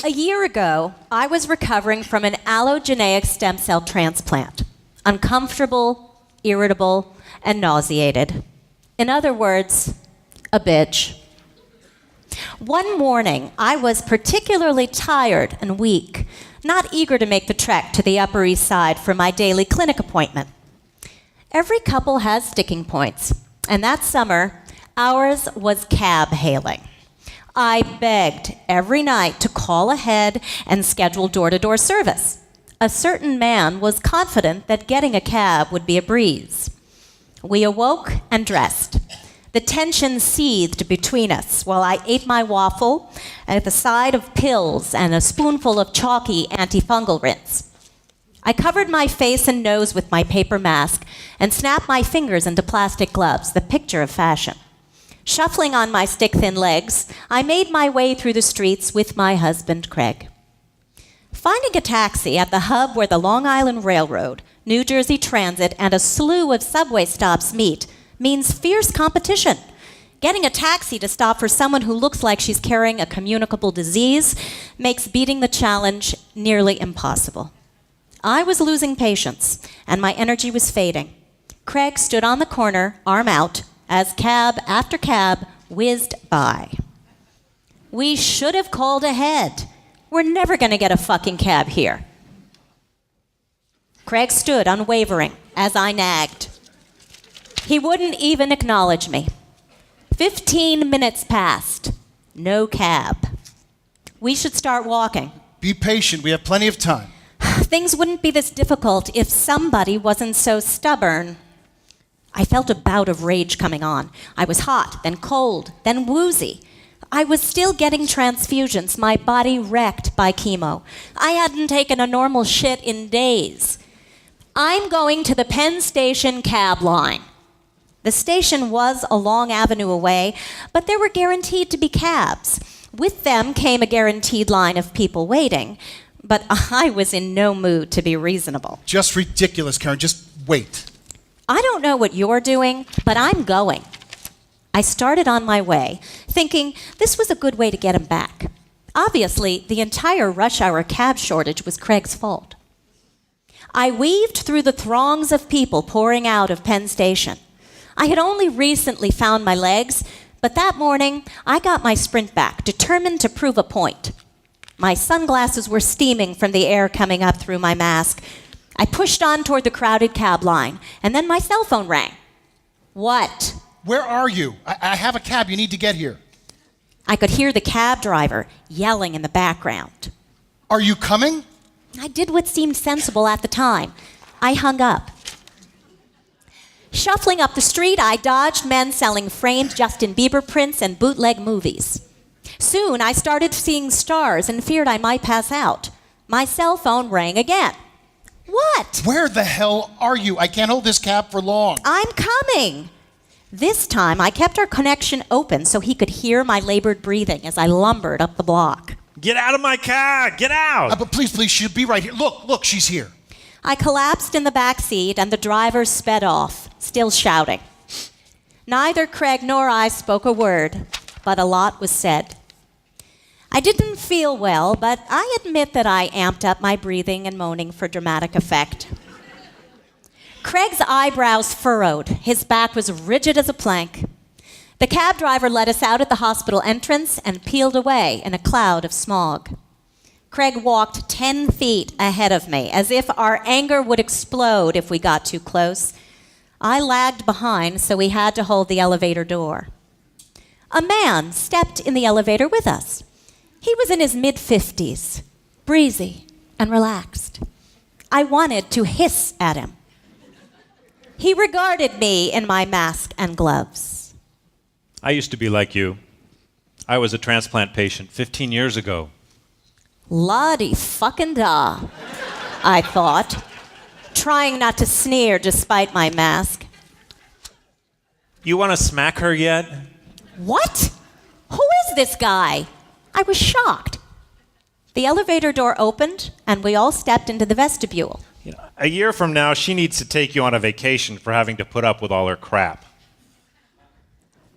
A year ago, I was recovering from an allogeneic stem cell transplant. Uncomfortable, irritable, and nauseated. In other words, a bitch. One morning, I was particularly tired and weak, not eager to make the trek to the Upper East Side for my daily clinic appointment. Every couple has sticking points, and that summer, ours was cab hailing. I begged every night to call ahead and schedule door-to-door service. A certain man was confident that getting a cab would be a breeze. We awoke and dressed. The tension seethed between us while I ate my waffle at the side of pills and a spoonful of chalky antifungal rinse. I covered my face and nose with my paper mask and snapped my fingers into plastic gloves, the picture of fashion. Shuffling on my stick-thin legs, I made my way through the streets with my husband, Craig. Finding a taxi at the hub where the Long Island Railroad, New Jersey Transit, and a slew of subway stops meet means fierce competition. Getting a taxi to stop for someone who looks like she's carrying a communicable disease makes beating the challenge nearly impossible. I was losing patience, and my energy was fading. Craig stood on the corner, arm out, as cab after cab whizzed by. We should have called ahead. We're never going to get a fucking cab here. Craig stood unwavering as I nagged. He wouldn't even acknowledge me. 15 minutes passed. No cab. We should start walking. Be patient. We have plenty of time. Things wouldn't be this difficult if somebody wasn't so stubborn. I felt a bout of rage coming on. I was hot, then cold, then woozy. I was still getting transfusions, my body wrecked by chemo. I hadn't taken a normal shit in days. I'm going to the Penn Station cab line. The station was a long avenue away, but there were guaranteed to be cabs. With them came a guaranteed line of people waiting, but I was in no mood to be reasonable. Just ridiculous, Karin. Just wait. I don't know what you're doing, but I'm going. I started on my way, thinking this was a good way to get him back. Obviously, the entire rush hour cab shortage was Craig's fault. I weaved through the throngs of people pouring out of Penn Station. I had only recently found my legs, but that morning, I got my sprint back, determined to prove a point. My sunglasses were steaming from the air coming up through my mask. I pushed on toward the crowded cab line, and then my cell phone rang. What? Where are you? I have a cab. You need to get here. I could hear the cab driver yelling in the background. Are you coming? I did what seemed sensible at the time. I hung up. Shuffling up the street, I dodged men selling framed Justin Bieber prints and bootleg movies. Soon, I started seeing stars and feared I might pass out. My cell phone rang again. What? Where the hell are you? I can't hold this cab for long. I'm coming. This time, I kept our connection open so he could hear my labored breathing as I lumbered up the block. Get out of my car! Get out! But please, she'll be right here. Look, she's here. I collapsed in the back seat and the driver sped off, still shouting. Neither Craig nor I spoke a word, but a lot was said. I didn't feel well, but I admit that I amped up my breathing and moaning for dramatic effect. Craig's eyebrows furrowed. His back was rigid as a plank. The cab driver let us out at the hospital entrance and peeled away in a cloud of smog. Craig walked 10 feet ahead of me, as if our anger would explode if we got too close. I lagged behind, so we had to hold the elevator door. A man stepped in the elevator with us. He was in his mid-50s, breezy and relaxed. I wanted to hiss at him. He regarded me in my mask and gloves. I used to be like you. I was a transplant patient 15 years ago. La-di-fucking-da, I thought, trying not to sneer despite my mask. You want to smack her yet? What? Who is this guy? I was shocked. The elevator door opened, and we all stepped into the vestibule. A year from now, she needs to take you on a vacation for having to put up with all her crap.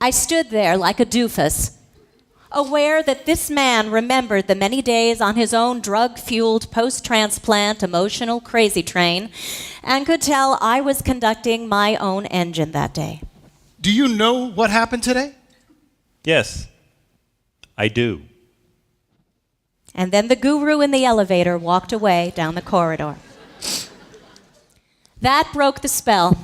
I stood there like a doofus. aware that this man remembered the many days on his own drug-fueled post-transplant emotional crazy train and could tell I was conducting my own engine that day. Do you know what happened today? Yes, I do. And then the guru in the elevator walked away down the corridor. That broke the spell.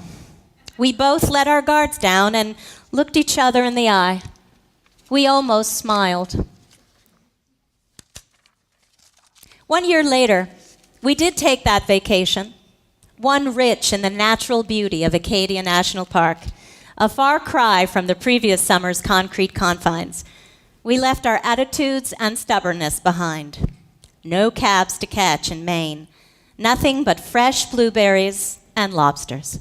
We both let our guards down and looked each other in the eye. We almost smiled. 1 year later, we did take that vacation, one rich in the natural beauty of Acadia National Park, a far cry from the previous summer's concrete confines. We left our attitudes and stubbornness behind. No cabs to catch in Maine, nothing but fresh blueberries and lobsters.